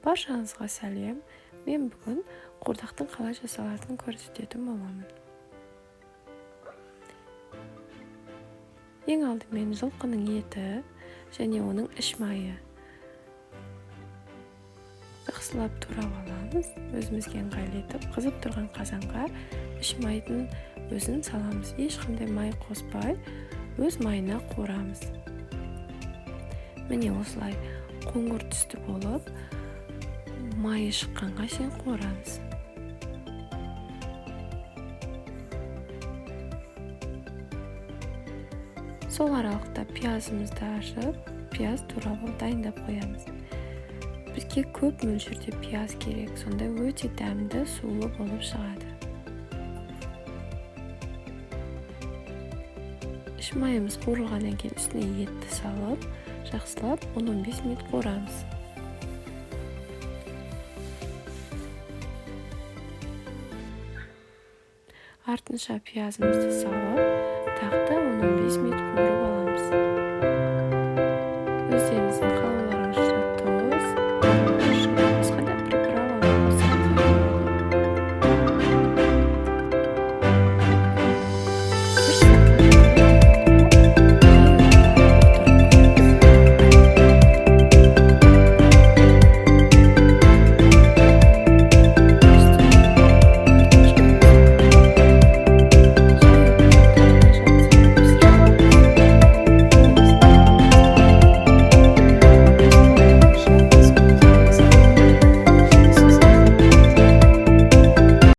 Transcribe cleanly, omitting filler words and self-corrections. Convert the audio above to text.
Barşаңызға сәлем. Мен бүгін қуырдақтың қалай жасалатынын көрсететін боламын. Ең алдымен жылқының еті және оның іш майы. Жақсылап турап аламыз. Өзімізге ыңғайлы етіп, қызып тұрған қазанға іш майдың өзін саламыз. Ешқандай май қоспай, өз майына қуырамыз. Міне осылай қоңыр түсті болып, майы шыққанға шейін қуырамыз. Сол аралықта пиязымызды ашып, пияз турап дайындап қоямыз. Бізге көп мөлшерде пияз керек, сонда өте дәмді, сулы болып шығады. Іш майымыз қуырылғаннан кейін үстіне етті салып, жақсылап 10-15 минут қуырамыз. Артынша пиязымызды салып, тағы да 10-15 минут қуырып аламыз.